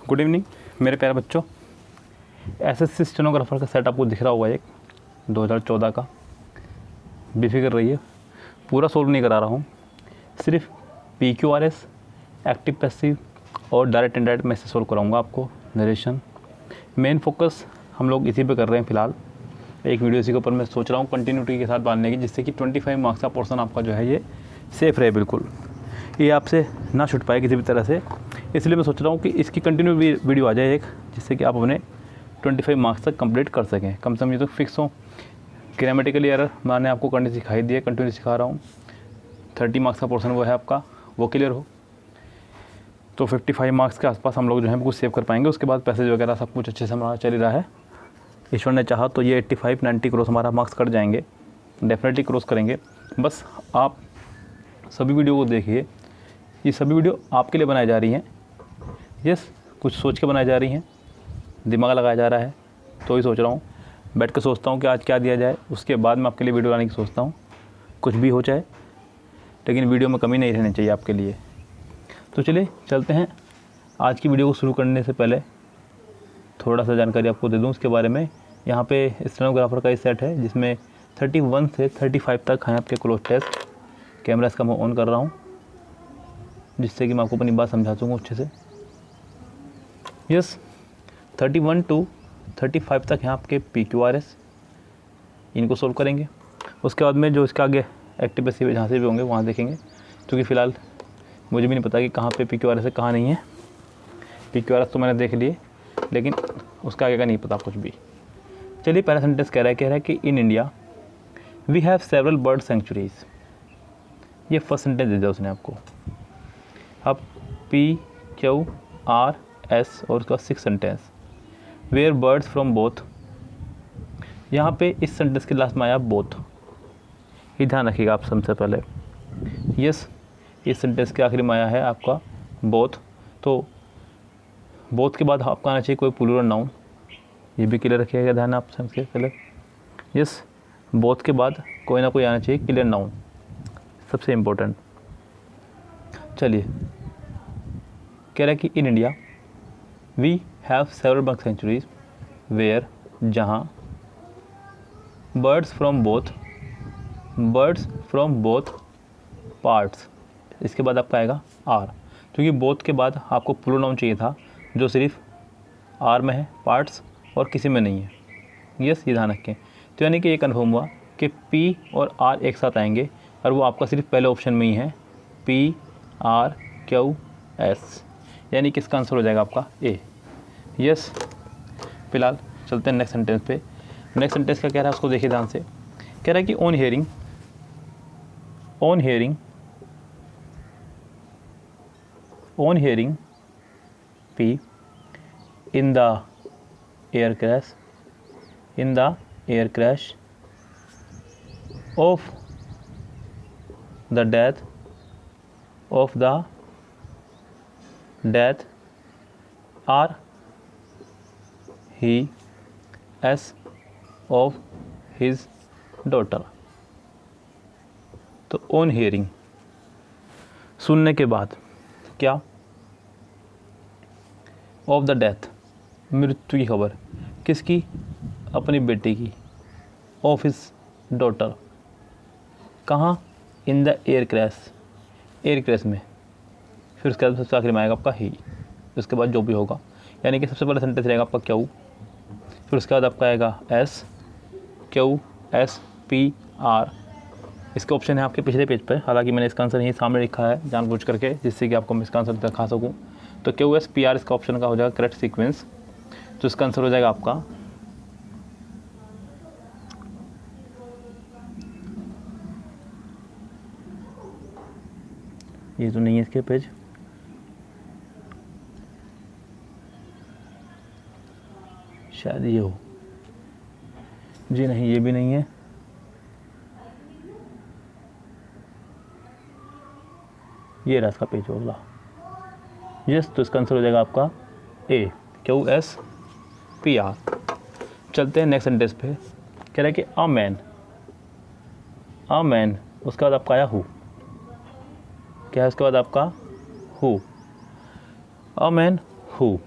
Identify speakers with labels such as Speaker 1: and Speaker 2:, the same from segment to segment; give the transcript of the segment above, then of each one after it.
Speaker 1: Good evening मेरे प्यारे बच्चों। एसएससी स्टेनोग्राफर का सेट आपको दिख रहा होगा, एक 2014 का। बेफिक्र रहिए, पूरा सोल्व नहीं करा रहा हूँ, सिर्फ PQRS, एक्टिव पैसिव और डायरेक्ट इनडायरेक्ट में से सोल्व कराऊंगा आपको। नरेशन मेन फोकस हम लोग इसी पे कर रहे हैं फ़िलहाल। एक वीडियो इसी के ऊपर मैं सोच रहा हूँ कंटिन्यूटी के साथ बांधने की, जिससे कि 25 मार्क्स का पोर्सन आपका जो है ये सेफ़ रहे, बिल्कुल ये आपसे ना छूट पाए किसी भी तरह से। इसलिए मैं सोच रहा हूँ कि इसकी कंटिन्यू वीडियो आ जाए एक, जिससे कि आप अपने 25 मार्क्स तक कंप्लीट कर सकें। कम से कम ये तो फिक्स हो। ग्रामेटिकली एरर मैंने आपको करनी सिखाई दी है, कंटिन्यू सिखा रहा हूँ। 30 मार्क्स का पोर्सन वो है आपका, वो क्लियर हो तो 55 मार्क्स के आसपास हम लोग जो है कुछ सेव कर पाएंगे। उसके बाद पैसेज वगैरह सब कुछ अच्छे से हमारा चल रहा है। ईश्वर ने चाहा तो ये 85-90 क्रॉस हमारा मार्क्स कट जाएंगे, डेफिनेटली क्रॉस करेंगे। बस आप सभी वीडियो को देखिए, ये सभी वीडियो आपके लिए बनाई जा रही हैं। यस, कुछ सोच के बनाई जा रही हैं, दिमाग लगाया जा रहा है। तो ही सोच रहा हूँ, बैठ के सोचता हूँ कि आज क्या दिया जाए, उसके बाद मैं आपके लिए वीडियो लाने की सोचता हूँ। कुछ भी हो चाहे, लेकिन वीडियो में कमी नहीं रहनी चाहिए आपके लिए। तो चलिए चलते हैं। आज की वीडियो को शुरू करने से पहले थोड़ा सा जानकारी आपको दे दूँ उसके बारे में। यहाँ पे स्टेनोग्राफर का एक सेट है जिसमें 31 से 35 तक हैं आपके क्लोज टेस्ट। कैमरा इसका मैं ऑन कर रहा हूँ, जिससे कि मैं आपको अपनी बात समझा दूँगा अच्छे से। यस, 31 to 35 तक हैं आपके PQRS, इनको सोल्व करेंगे। उसके बाद में जो इसका आगे एक्टिव पैसिव जहाँ से भी होंगे वहाँ देखेंगे, क्योंकि फ़िलहाल मुझे भी नहीं पता कि कहाँ पे PQRS है कहाँ नहीं है। PQRS तो मैंने देख लिए, लेकिन उसका आगे का नहीं पता कुछ भी। चलिए, पहला सेंटेंस कह रहा है कि in India we have several bird centuries. ये फर्स्ट सेंटेंस दे दिया उसने आपको। अब PQRS और उसका 6 sentence, where birds from both. यहाँ पे इस सेंटेंस के लास्ट में आया बोथ, ये ध्यान रखिएगा आप सबसे पहले। यस, इस सेंटेंस के आखिरी में आया है आपका बोथ। तो बोथ के बाद आपका आना चाहिए कोई प्लूरल नाउन, ये भी क्लियर रखिएगा, ध्यान आप सबसे पहले। यस, बोथ के बाद कोई ना कोई आना चाहिए क्लियर नाउन, सबसे इम्पोर्टेंट। चलिए, कह रहा है कि in India we have several bird centuries where, जहाँ बर्ड्स फ्रॉम बोथ पार्ट्स। इसके बाद आपका आएगा आर, क्योंकि बोथ के बाद आपको प्लूरल नाउन चाहिए था जो सिर्फ आर में है, पार्ट्स और किसी में नहीं है। यस, ये ध्यान रखें। तो यानी कि ये कन्फर्म हुआ कि पी और आर एक साथ आएंगे, और वो आपका सिर्फ पहले ऑप्शन में ही है, PRQS, यानी कि इसका आंसर हो जाएगा आपका ए। यस, फिलहाल चलते हैं नेक्स्ट सेंटेंस पे। नेक्स्ट सेंटेंस क्या कह रहा है उसको देखिए ध्यान से। कह रहा है कि on hearing P in the air crash of the death or he as of his daughter। तो ऑन हियरिंग, सुनने के बाद, क्या, ऑफ द डेथ, मृत्यु की खबर, किसकी, अपनी बेटी की, ऑफ हिज डॉटर, कहाँ, इन द एयर क्रैश में। फिर उसके बाद सबसे आखिर में आएगा आपका ही, उसके बाद जो भी होगा, यानी कि सबसे पहला सेंटेंस रहेगा आपका क्यू, फिर उसके बाद आपका आएगा SQSPR। इसके ऑप्शन है आपके पिछले पेज पर, हालांकि मैंने इसका आंसर यहीं सामने लिखा है जानबूझ करके, जिससे कि आपको मैं इसका आंसर दिखा सकूं। तो QSPR इसका ऑप्शन का हो जाएगा करेक्ट सीक्वेंस। तो इसका आंसर हो जाएगा आपका ये तो नहीं है इसके पेज, शायद ये हो जी, नहीं ये भी नहीं है। ये रहा इसका पेज होगा। यस, तो इसका आंसर हो जाएगा आपका QSPR। चलते हैं नेक्स्ट सेंटेंस पे। कह रहा है कि अ मैन, उसके बाद आपका आया हु, क्या है उसके बाद आपका हु, अ मैन हु,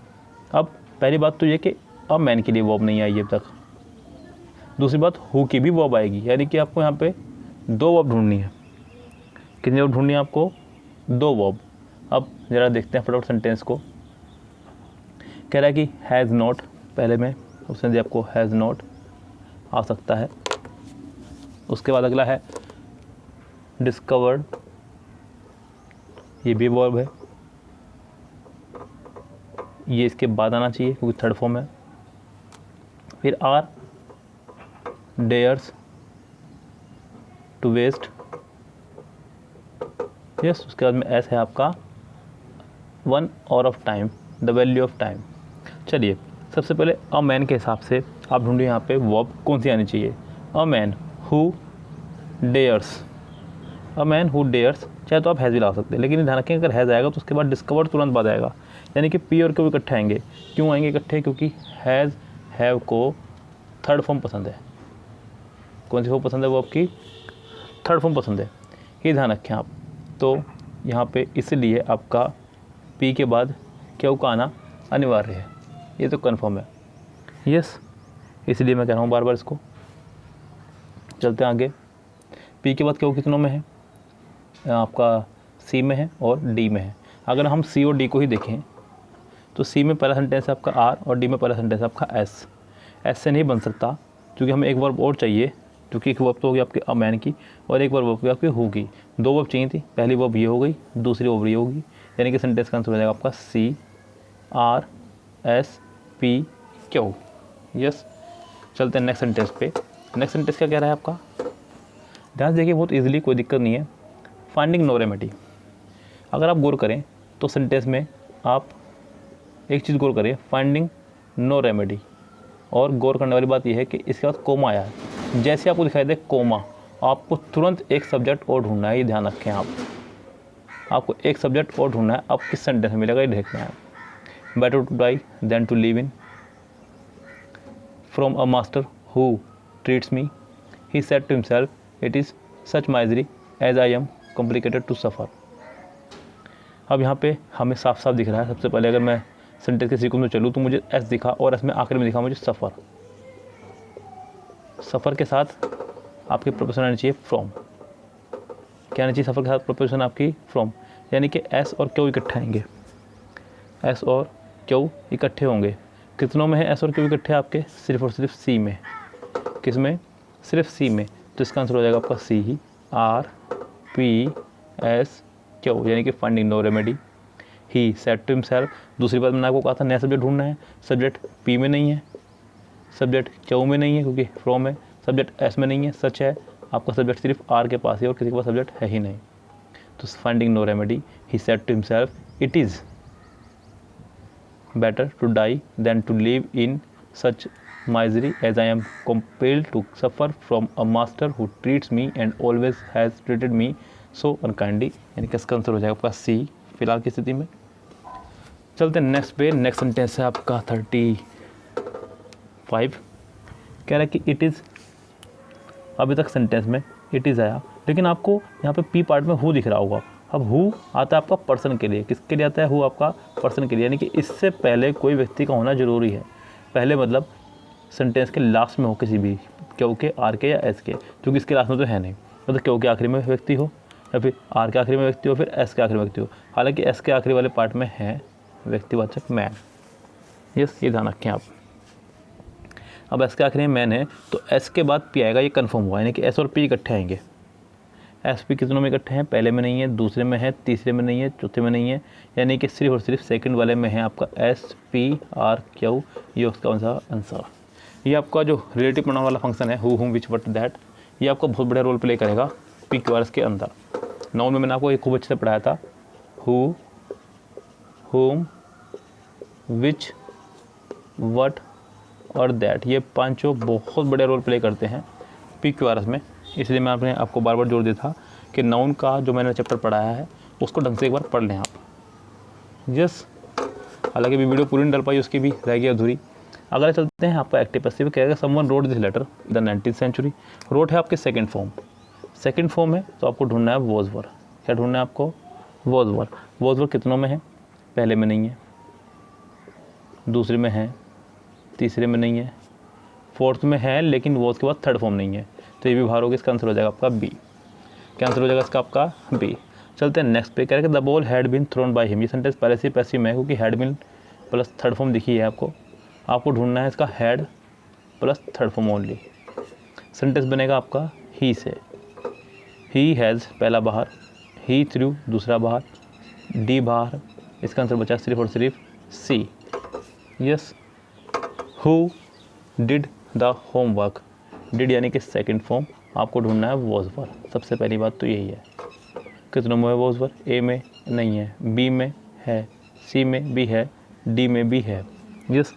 Speaker 1: अब पहली बात तो ये कि अब मैन के लिए वर्ब नहीं आई अब तक। दूसरी बात हु की भी वर्ब आएगी, यानी कि आपको यहाँ पे 2 वर्ब ढूंढनी है। कितनी वर्ब ढूंढनी है आपको? 2 वर्ब। अब ज़रा देखते हैं फटाफट सेंटेंस को। कह रहा है कि हैज़ नॉट, पहले में उसने दिया आपको हैज़ नॉट आ सकता है। उसके बाद अगला है डिस्कवर्ड, ये भी वर्ब है, ये इसके बाद आना चाहिए क्योंकि थर्ड फॉर्म है। फिर are dares to waste, yes. उसके बाद में एस है आपका 1 hour of time, the value of time. चलिए सबसे पहले अ मैन के हिसाब से आप ढूंढिए यहाँ पे वर्ब कौन सी आनी चाहिए। A man who dares, a man who dares, चाहे तो आप हैज़ भी ला सकते हैं, लेकिन ध्यान रखें अगर हैज़ आएगा तो उसके बाद डिस्कवर तुरंत बाद आएगा, यानी कि पी और क्यू इकट्ठे आएंगे। क्यों आएंगे इकट्ठे? क्योंकि हैज़ हैव को थर्ड फॉर्म पसंद है। कौन सी फॉर्म पसंद है? वो आपकी थर्ड फॉर्म पसंद है, ये ध्यान रखें आप। तो यहाँ पे इसलिए आपका पी के बाद क्यू का आना अनिवार्य है, ये तो कन्फर्म है, यस। इसलिए मैं कह रहा हूँ बार बार इसको। चलते हैं आगे। पी के बाद क्यू कितनों में है? आपका सी में है और डी में है। अगर हम सी और डी को ही देखें तो सी में पहला सेंटेंस है आपका आर और डी में पहला सेंटेंस है आपका एस। एस से नहीं बन सकता क्योंकि हमें एक वर्ब और चाहिए, क्योंकि एक वर्ब तो होगी आपकी अ मैन की और एक वर्ब होगी आपकी हु की। 2 वर्ब चाहिए थी, पहली वर्ब ये हो गई, दूसरी वर्ब ये होगी, यानी कि सेंटेंस का आंसर हो जाएगा आपका C R S P Q, yes. चलते हैं नेक्स्ट सेंटेंस पे। नेक्स्ट सेंटेंस क्या कह रहा है आपका? ध्यान से देखिए, बहुत इजीली, कोई दिक्कत नहीं है। Finding no remedy. अगर आप गौर करें तो सेंटेंस में आप एक चीज़ गौर करें, फाइंडिंग नो रेमेडी, और गौर करने वाली बात यह है कि इसके बाद कोमा आया है। जैसे आपको दिखाई दे कोमा, आपको तुरंत एक सब्जेक्ट और ढूंढना है, ये ध्यान रखें आप। आपको एक सब्जेक्ट और ढूंढना है, अब किस सेंटेंस में मिलेगा ये देखना है। Better to die than to live in, from a master who treats me, he said to himself, it is such misery as I am complicated to suffer. अब यहाँ पे हमें साफ साफ दिख रहा है। सबसे पहले अगर मैं सेंटेंस के सीक्वेंस में चलूँ तो मुझे एस दिखा और एस में आखिर में दिखा मुझे सफ़र। सफ़र के साथ आपकी प्रोपोजिशन आनी चाहिए फ्रॉम। क्या आनी चाहिए सफ़र के साथ? प्रोपोजिशन आपकी फ्रॉम, यानी कि एस और क्यू इकट्ठे आएंगे। एस और क्यू इकट्ठे होंगे। कितनों में है एस और क्यू इकट्ठे? आपके सिर्फ और सिर्फ सी में। किस में? सिर्फ सी में। तो इसका आंसर हो जाएगा आपका सी ही, आर पी एस क्यू, यानी कि finding no remedy. He said to himself. दूसरी बात मैंने आपको कहा था नया सब्जेक्ट ढूंढना है। सब्जेक्ट पी में नहीं है, सब्जेक्ट क्यू में नहीं है क्योंकि फ्रॉम है, सब्जेक्ट एस में नहीं है, सच है आपका सब्जेक्ट सिर्फ आर के पास है और किसी के पास सब्जेक्ट है ही नहीं। तो finding no remedy, he said to himself, it is better to die than to live in such misery as I am compelled to suffer from a master who treats me and always has treated me so unkindly, यानी कि इसका answer हो जाएगा आपका सी फिलहाल की स्थिति में। चलते हैं नेक्स्ट पे। नेक्स्ट सेंटेंस है आपका 35। कह रहा है कि इट इज़, अभी तक सेंटेंस में इट इज़ आया, लेकिन आपको यहाँ पे पी पार्ट में हु दिख रहा होगा। अब हु आता है आपका पर्सन के लिए। किसके लिए आता है? हु आपका पर्सन के लिए, यानी कि इससे पहले कोई व्यक्ति का होना ज़रूरी है। पहले मतलब सेंटेंस के लास्ट में हो किसी भी, क्यू के, आर के या एस के, क्योंकि इसके लास्ट में तो है नहीं। मतलब क्यू के आखिरी में व्यक्ति हो या फिर आर के आखिरी में व्यक्ति हो, फिर एस के आखिरी में व्यक्ति हो। हालांकि एस के आखिरी वाले पार्ट में है व्यक्तिवाचक मैन, यस, ये ध्यान रखें आप। अब एस के आखिरी में मैन है तो एस के बाद पी आएगा, ये कन्फर्म हुआ, यानी कि एस और पी इकट्ठे आएंगे। एस पी कितनों में इकट्ठे हैं? पहले में नहीं है, दूसरे में है, तीसरे में नहीं है, चौथे में नहीं है, यानी कि सिर्फ और सिर्फ सेकंड वाले में है आपका एस पी आर क्यू, ये उसका आंसर। ये आपका जो रिलेटिव प्रोनाउन वाला फंक्शन है हु हुम विच वट दैट, ये आपका बहुत बड़ा रोल प्ले करेगा पी क्यू आर एस के अंदर। नाउन में मैंने आपको ये खूब अच्छे से पढ़ाया था, हु हुम विच वट और दैट, ये पांचों बहुत बड़े रोल प्ले करते हैं पी क्यू आर एस में। इसलिए मैं आपको बार बार जोर दिया था कि नाउन का जो मैंने चैप्टर पढ़ाया है उसको ढंग से एक बार पढ़ लें आप, यस। हालांकि अभी वीडियो पूरी नहीं डल पाई, उसकी भी रह गई अधूरी। अगर चलते हैं आपका एक्टिव पैसिव, कहेगा someone rode this letter the 19th century. Rode है आपके सेकंड फॉर्म, सेकंड फॉर्म है तो आपको ढूंढना है वॉज वर। क्या ढूंढना है आपको? Was were. वॉज वर कितनों में है? पहले में नहीं है, दूसरे में है, तीसरे में नहीं है, फोर्थ में है लेकिन वो उसके बाद थर्ड फॉर्म नहीं है, तो ये भी बाहर होगा। इसका आंसर हो जाएगा आपका बी। क्या आंसर हो जाएगा इसका आपका बी। चलते हैं नेक्स्ट पे। कह रहे हैं the ball had been thrown by him. ये सेंटेंस पहले से पैसिव में है क्योंकि had been plus third form दिखी है आपको ढूंढना है इसका had plus third form only. Sentence बनेगा आपका ही से। ही हैज़ पहला बाहर, ही थ्रू दूसरा बाहर, डी बाहर। इसका आंसर बचा सिर्फ और सिर्फ C. Yes. Who did the homework. Did यानी कि सेकंड फॉर्म, आपको ढूंढना है वॉज पर। सबसे पहली बात तो यही है। कितनों में है वॉज पर? ए में नहीं है, बी में है, सी में भी है, डी में भी है। यस।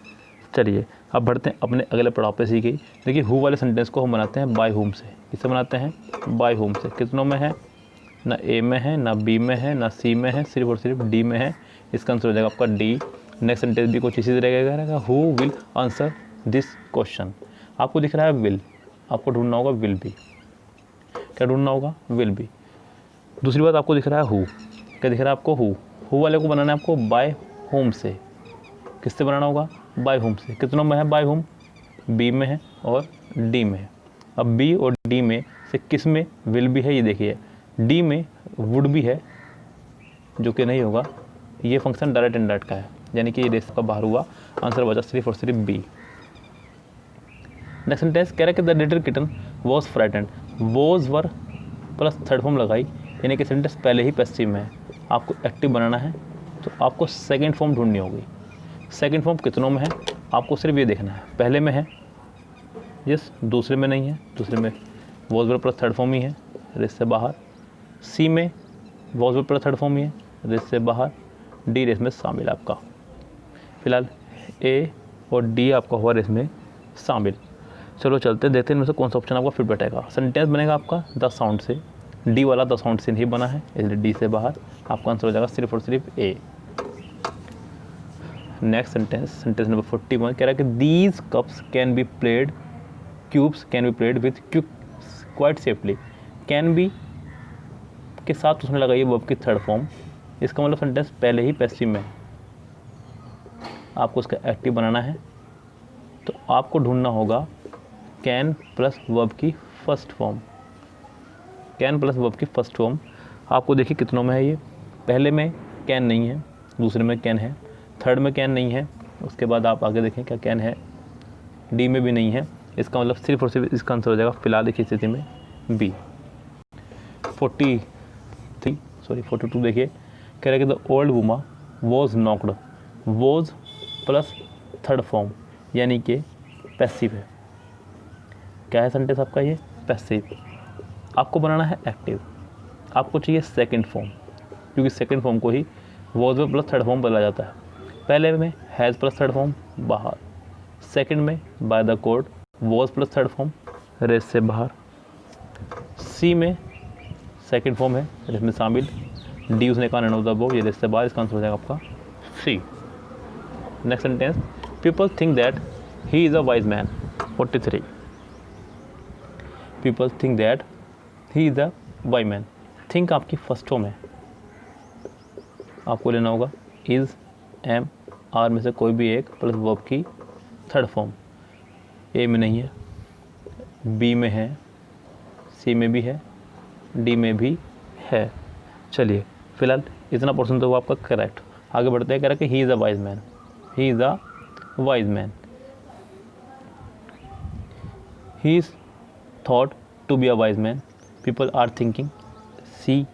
Speaker 1: चलिए अब बढ़ते हैं अपने अगले पड़ाव पे। सीखिए, देखिए हु वाले सेंटेंस को हम बनाते हैं बाय हुम से। किससे बनाते हैं? बाय हुम से। कितनों में है? ना ए में है, ना बी में है, ना सी में है, सिर्फ और सिर्फ डी में है। इसका आंसर हो जाएगा आपका डी। नेक्स्ट सेंटेंस भी कुछ इसी तरह का रहेगा, who will answer this question. आपको दिख रहा है विल, आपको ढूंढना होगा विल बी। क्या ढूंढना होगा? Will be. दूसरी बात आपको दिख रहा है हु। क्या दिख रहा है आपको? हु वाले को बनाना है आपको बाय होम से। किससे बनाना होगा? बाय होम से। कितनों में है बाय होम? बी में है और डी में है। अब बी और डी में से किस में विल भी है? ये देखिए, डी में वुड भी है जो कि नहीं होगा। ये फंक्शन डायरेक्ट इनडायरेक्ट का है, यानी कि ये रेस का बाहर हुआ। आंसर बचा सिर्फ और सिर्फ बी। नेक्स्ट सेंटेंस कह रहा है कि the little kitten was frightened. Was were plus third form लगाई, यानी कि सेंटेंस पहले ही पैसिव में है। आपको एक्टिव बनाना है तो आपको सेकंड फॉर्म ढूंढनी होगी। सेकंड फॉर्म कितनों में है? आपको सिर्फ ये देखना है। पहले में है, यस। दूसरे में नहीं है, दूसरे में was were plus third form ही है, रेस से बाहर। सी में was were plus third form ही है, रेस से बाहर। डी रेस में शामिल है आपका। फिलहाल ए और डी आपका हुआ रेस में शामिल। चलो चलते देखते हैं इनमें से कौन सा ऑप्शन आपका फिट बैठेगा। सेंटेंस बनेगा आपका द साउंड से। डी वाला द साउंड से नहीं बना है, इसलिए डी से बाहर। आपका आंसर हो जाएगा सिर्फ और सिर्फ ए। नेक्स्ट सेंटेंस नंबर 41 कह रहा है कि these cups can be played, cubes can be played with quite safely. Can be के साथ उसने लगाई वर्ब की थर्ड फॉर्म। इसका मतलब सेंटेंस पहले ही पैसिव में है। आपको उसका एक्टिव बनाना है तो आपको ढूंढना होगा कैन प्लस वर्ब की first form. Can plus verb की फर्स्ट फॉर्म आपको देखिए कितनों में है। ये पहले में कैन नहीं है, दूसरे में कैन है, थर्ड में कैन नहीं है। उसके बाद आप आगे देखें क्या कैन है, डी में भी नहीं है। इसका मतलब सिर्फ और सिर्फ इसका आंसर हो जाएगा फिलहाल की स्थिति में बी। 42 देखिए, कह रहा है कि the old woman was knocked. Was plus third form यानी कि पैसिव है। क्या है सेंटेंस आपका? ये पैसिव। आपको बनाना है एक्टिव। आपको चाहिए सेकंड फॉर्म, क्योंकि सेकंड फॉर्म को ही वॉज में प्लस थर्ड फॉर्म बोला जाता है। पहले में हैज़ प्लस थर्ड फॉर्म बाहर, सेकंड में by the court was plus third form race से बाहर। सी में सेकंड फॉर्म है रेस में शामिल। डी उसने कहा नन ऑफ द अबव, ये रेस से बाहर। इसका आंसर हो जाएगा आपका C. Next sentence, people think that he is a wise man. 43 people think that he is a wise man. Think आपकी फर्स्ट फॉर्म है, आपको लेना होगा इज़, एम, आर में से कोई भी एक प्लस वर्ब की थर्ड फॉर्म। ए में नहीं है, बी में है, सी में भी है, डी में भी है। चलिए फिलहाल इतना पोर्शन तो वो आपका करेक्ट। आगे बढ़ते हैं। कह रहा है कि he is a wise man. He is a wise man. He is thought to be a wise man. People are thinking. See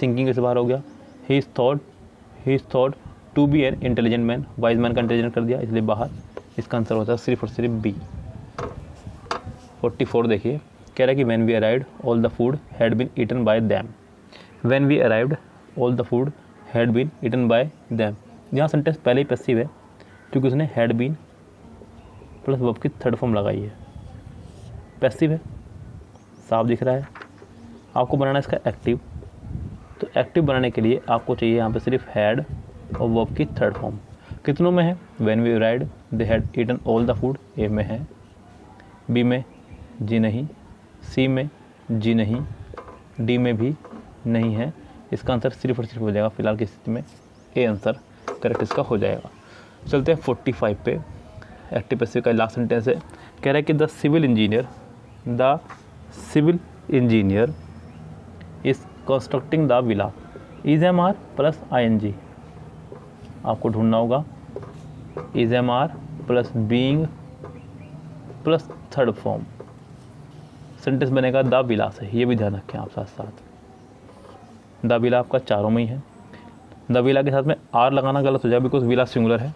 Speaker 1: thinking इस बार हो गया। He is thought to be an intelligent man. Wise man का intelligent कर दिया इसलिए बाहर। इसका आंसर होता है सिर्फ और सिर्फ बी। 44 देखिए, कह रहा है कि when we arrived all the food had been eaten by them. When we arrived all the food had been eaten by them. यहाँ सेंटेंस पहले ही पैसिव है क्योंकि उसने हैड बीन प्लस वर्ब की थर्ड फॉर्म लगाई है। पैसिव है, साफ दिख रहा है। आपको बनाना है इसका एक्टिव। तो एक्टिव बनाने के लिए आपको चाहिए यहाँ पे सिर्फ हैड और वर्ब की थर्ड फॉर्म। कितनों में है? When we arrived they had eaten all the food. A में है, बी में जी नहीं, सी में जी नहीं, डी में भी नहीं है। इसका आंसर सिर्फ और सिर्फ हो जाएगा फिलहाल की स्थिति में ए आंसर करेक्ट इसका हो जाएगा। चलते हैं 45 पे। एक्टिव पैसिव का लास्ट सेंटेंस है, कह रहा है कि the civil engineer is constructing the villa, is am are plus ING। आपको ढूंढना होगा is am are plus being plus third form, sentence बनेगा द विला से। ये भी ध्यान रखें आप साथ साथ। द विला आपका चारों में ही है। द विला के साथ में आर लगाना गलत हो जाए बिकॉज विला सिंगुलर है,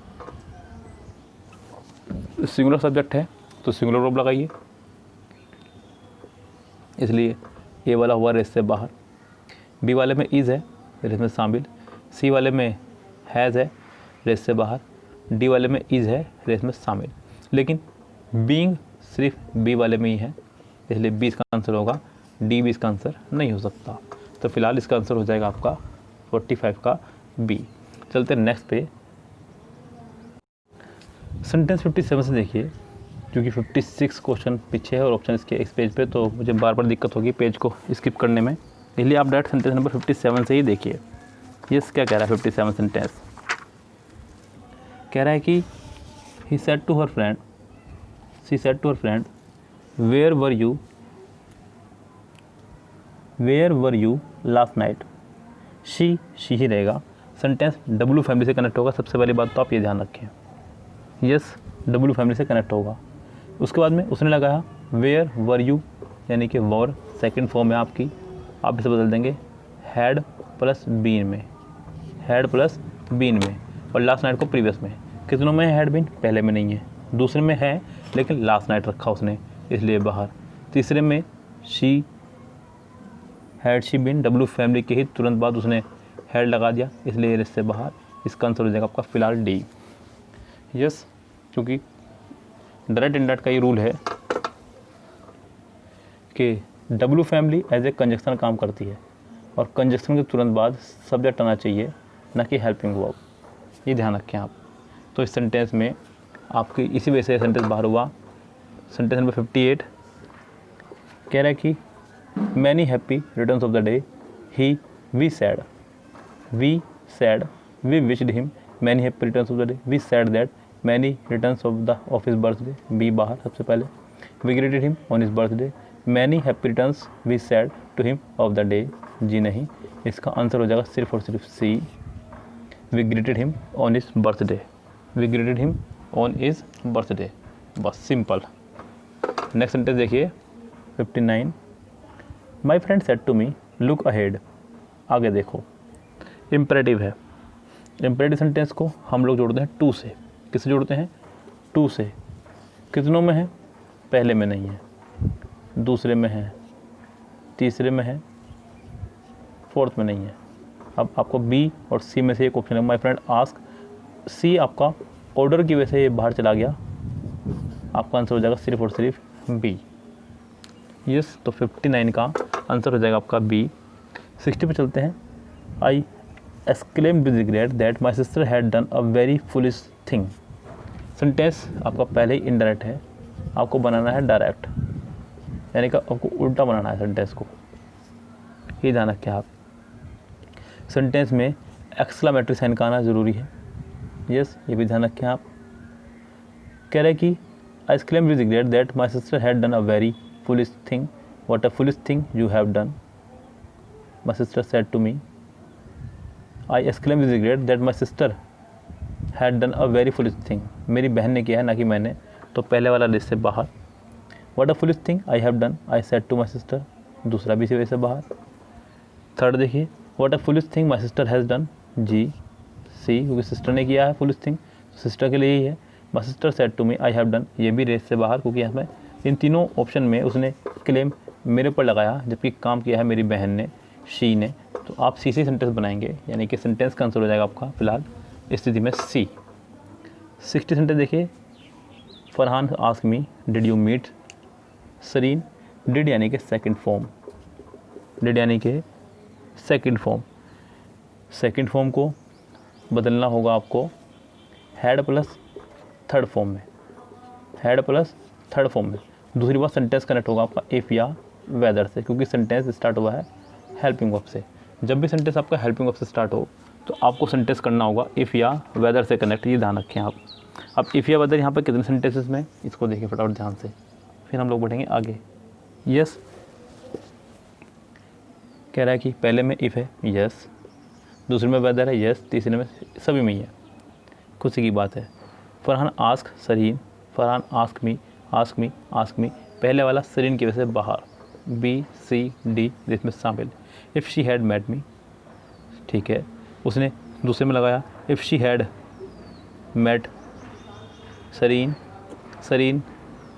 Speaker 1: सिंगुलर सब्जेक्ट है तो सिंगुलर वर्ब लगाइए, इसलिए ए वाला हुआ रेस से बाहर। बी वाले में इज़ है, रेस में शामिल। सी वाले में हैज़ है, रेस से बाहर। डी वाले में इज़ है, रेस में शामिल। लेकिन बीइंग सिर्फ बी वाले में ही है, इसलिए बी इसका आंसर होगा, डी भी इसका आंसर नहीं हो सकता। तो फिलहाल इसका आंसर हो जाएगा आपका 45 का बी। चलते हैं नेक्स्ट पे। सेंटेंस 57 से देखिए, क्योंकि 56 क्वेश्चन पीछे है और ऑप्शन इसके इस पेज पे, तो मुझे बार बार दिक्कत होगी पेज को स्किप करने में, इसलिए आप डायरेक्ट सेंटेंस नंबर 57 से ही देखिए। यस, क्या कह रहा है 57 सेंटेंस? कह रहा है कि she said to her friend where were you last night. She ही रहेगा। सेंटेंस W फैमिली से कनेक्ट होगा। सबसे पहली बात तो आप ये ध्यान रखें, यस W फैमिली से कनेक्ट होगा। उसके बाद में उसने लगाया वेयर वर यू, यानी कि वॉर सेकंड फॉर्म है आपकी, आप इसे बदल देंगे हैड प्लस बीन में, और लास्ट नाइट को प्रीवियस में। कितनों में है हैड बीन? पहले में नहीं है, दूसरे में है लेकिन लास्ट नाइट रखा उसने, इसलिए बाहर। तीसरे में शी बीन, W फैमिली के ही तुरंत बाद उसने हैड लगा दिया, इसलिए इससे बाहर। इसका आंसर हो जाएगा आपका फिलहाल डी। यस, क्योंकि डायरेक्ट इंडायरेक्ट का ये रूल है कि W family as a conjunction काम करती है, और कंजक्शन के तुरंत बाद सब्जेक्ट आना चाहिए, ना कि हेल्पिंग वर्ब। ये ध्यान रखें आप। तो इस सेंटेंस में आपकी इसी वजह से सेंटेंस बाहर हुआ। सेंटेंस नंबर 58 कह रहा है कि many happy returns of the day we said we wished him many happy returns of the day, we said that many returns of his birthday, B बाहर सबसे पहले। We greeted him on his birthday, many happy returns we said to him of the day, जी नहीं। इसका answer हो जाएगा सिर्फ और सिर्फ C, we greeted him on his birthday, बस सिंपल। नेक्स्ट सेंटेंस देखिए 59 my friend said to me look ahead, आगे देखो। इम्परेटिव है। इम्परेटिव सेंटेंस को हम लोग जोड़ते हैं टू से। किससे जोड़ते हैं? टू से। कितनों में है? पहले में नहीं है, दूसरे में है, तीसरे में है, फोर्थ में नहीं है। अब आपको बी और सी में से एक ऑप्शन है, माई फ्रेंड आस्क। सी आपका ऑर्डर की वजह से ये बाहर चला गया, आपका आंसर हो जाएगा सिर्फ और सिर्फ बी। यस, तो 59 का आंसर हो जाएगा आपका बी। 60 पे चलते हैं। आई exclaimed with regret that my sister had done a very foolish thing. Sentence आपका पहले ही इनडायरेक्ट है, आपको बनाना है डायरेक्ट, यानी कि आपको उल्टा बनाना है सेंटेंस को। ये ध्यान रखें आप। सेंटेंस में एक्सक्लेमेटरी साइन का आना ज़रूरी है। यस, ये भी ध्यान रखें आप। कह रहे कि आई exclaimed with regret that my sister had done a very foolish thing, what a foolish thing you have done, my sister said to me. I exclaimed with regret that my sister had done a very foolish thing, मेरी बहन ने किया है, ना कि मैंने, तो पहले वाला लिस्ट से बाहर। what a foolish thing I have done, I said to my sister, दूसरा भी इसी वजह से बाहर। थर्ड देखिए, what a foolish thing my sister has done, जी सी, क्योंकि सिस्टर ने किया है foolish thing, सिस्टर के लिए ही है। my sister said to me I have done, ये भी रेस से बाहर, क्योंकि यहाँ इन तीनों ऑप्शन में उसने क्लेम मेरे पर लगाया, जबकि काम किया है मेरी बहन ने, शी ने। तो आप सी से सेंटेंस बनाएंगे, यानी कि सेंटेंस का आंसर हो जाएगा आपका फिलहाल इस स्थिति में सी। 60 सेंटेंस देखिए। Farhan ask me did you meet Sarin, did यानी कि सेकंड फॉर्म को बदलना होगा आपको हैड प्लस थर्ड फॉर्म में। दूसरी बात, सेंटेंस कनेक्ट होगा आपका इफ़ या वेदर से, क्योंकि सेंटेंस स्टार्ट हुआ है हेल्पिंग वर्ब से। जब भी सेंटेंस आपका हेल्पिंग वर्ब से स्टार्ट हो तो आपको सेंटेंस करना होगा इफ़ या वेदर से कनेक्ट, ये ध्यान रखें आप। अब इफ़ या वेदर यहाँ पर कितने सेंटेंसेस में, इसको देखिए फटाफट ध्यान से, फिर हम लोग बढ़ेंगे आगे। यस कह रहा है कि पहले में इफ़ है, यस, दूसरे में वेदर है, यस, तीसरे में सभी में ही है, खुशी की बात है। Farhan ask Sarin, Farhan ask me, ask me, ask me, पहले वाला सरीन की वजह से बाहर, बी सी डी इसमें शामिल। If she had met me, ठीक है, उसने दूसरे में लगाया if she had met Sarin, Sarin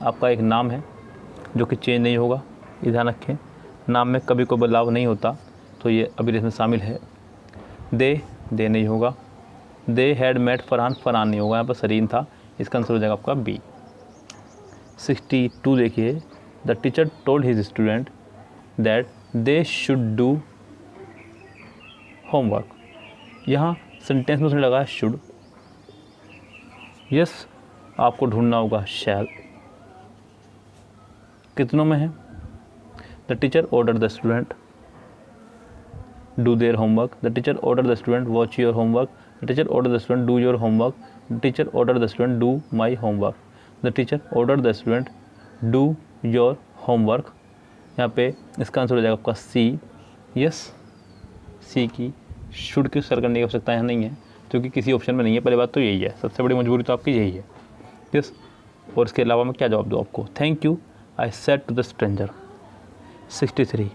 Speaker 1: आपका एक नाम है जो कि चेंज नहीं होगा, ये ध्यान रखें, नाम में कभी कोई बदलाव नहीं होता, तो ये अभी इसमें शामिल है। दे नहीं होगा, they had met Farhan, Farhan नहीं होगा, यहाँ पर सरीन था, इसका आंसर हो जाएगा आपका बी। 62 देखिए, the teacher told his student that they should do homework, यहाँ सेंटेंस में उसने लगाया शुड। यस आपको ढूंढना होगा शैल, कितनों में है, the teacher order the student do their homework, the teacher order the student watch your homework, the teacher order the student do your homework, the teacher order the student do my homework, the teacher order the student do your homework, यहाँ पे इसका answer हो जाएगा आपका सी। Yes सी की should की sir करने की आवश्यकता यहाँ नहीं है, क्योंकि किसी ऑप्शन में नहीं है, पहली बात तो यही है, सबसे बड़ी मजबूरी तो आपकी यही है। यस और इसके अलावा मैं क्या जवाब दूँ आपको, thank you I said to the stranger. 63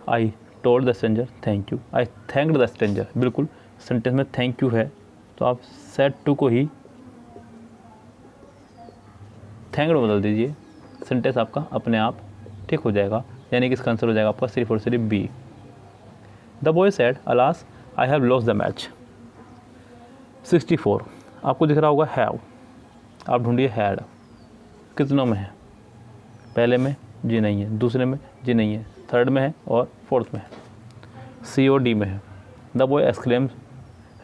Speaker 1: I told the stranger thank you, I thanked the stranger, बिल्कुल सेंटेंस में थैंक यू है तो आप सेड टू को ही थैंक्ड बदल दीजिए, सेंटेंस आपका अपने आप ठीक हो जाएगा, यानी कि इसका आंसर हो जाएगा आपका सिर्फ और सिर्फ B. The boy said alas I have lost the match. 64 आपको दिख रहा होगा हैव, आप ढूंढिए हैड, कितनों में है, पहले में जी नहीं है, दूसरे में जी नहीं है, थर्ड में है और फोर्थ में है, सी और डी में है। The boy exclaims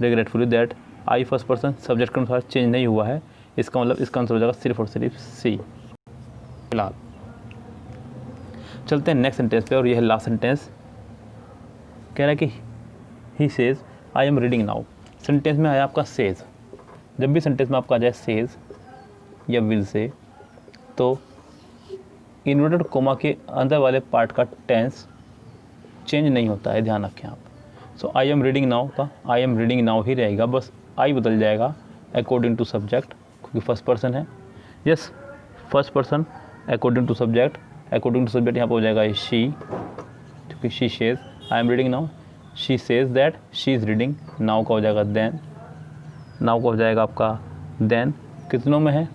Speaker 1: regretfully that I first person subject के अनुसार चेंज नहीं हुआ है, इसका मतलब इसका आंसर हो जाएगा सिर्फ और सिर्फ सी। फिलहाल चलते हैं नेक्स्ट सेंटेंस पे और यह है लास्ट सेंटेंस। कह रहा है कि he says I am reading now, sentence में आया आपका सेज, जब भी सेंटेंस में आपका आ जाए सेज या विल से, तो इन्वर्टेड कोमा के अंदर वाले पार्ट का टेंस चेंज नहीं होता है, ध्यान रखें आप। So I am reading now का आई एम रीडिंग नाउ ही रहेगा, बस आई बदल जाएगा अकॉर्डिंग टू सब्जेक्ट, क्योंकि फर्स्ट पर्सन है। Yes first person according to subject, according to subject यहाँ पर हो जाएगा शी, क्योंकि she says I am reading now, she says that she is reading, now का हो जाएगा देन, नाउ का हो जाएगा आपका देन, कितनों में है,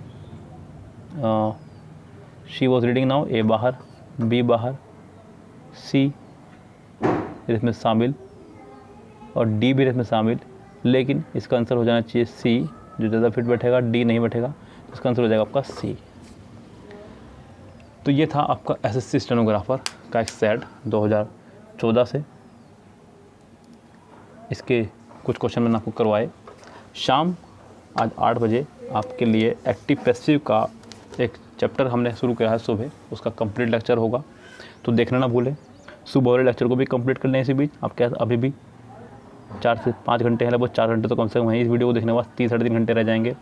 Speaker 1: शी वॉज रीडिंग नाउ, ए बाहर, बी बाहर, सी इसमें शामिल और डी भी इसमें शामिल, लेकिन इसका आंसर हो जाना चाहिए सी, जो ज़्यादा फिट बैठेगा, डी नहीं बैठेगा, इसका आंसर हो जाएगा आपका सी। तो ये था आपका एसएससी स्टेनोग्राफर का एक सेट 2014 से, इसके कुछ क्वेश्चन मैंने आपको करवाए। शाम आज 8 बजे आपके लिए एक्टिव पैसिव का एक चैप्टर हमने शुरू किया है सुबह, उसका कंप्लीट लेक्चर होगा, तो देखना ना भूलें। सुबह वाले लेक्चर को भी कंप्लीट करने इसी बीच आप क्या अभी भी 4 से 5 घंटे हैं, लगभग 4 घंटे तो कम से कम वहीं इस वीडियो को देखने के बाद 3-3.5 घंटे रह जाएंगे।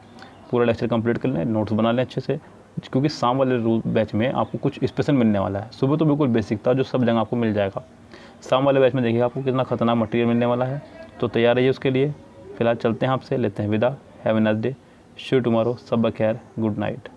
Speaker 1: पूरा लेक्चर कंप्लीट कर लें, नोट्स बना लें अच्छे से, क्योंकि शाम वाले बैच में आपको कुछ स्पेशल मिलने वाला है। सुबह तो बिल्कुल बेसिक था जो सब जगह आपको मिल जाएगा, शाम वाले बैच में देखिए आपको कितना खतरनाक मटेरियल मिलने वाला है, तो तैयार रहिए उसके लिए। फिलहाल चलते हैं, आपसे लेते हैं विदा, have a nice day, see you tomorrow, सब खैर, गुड नाइट।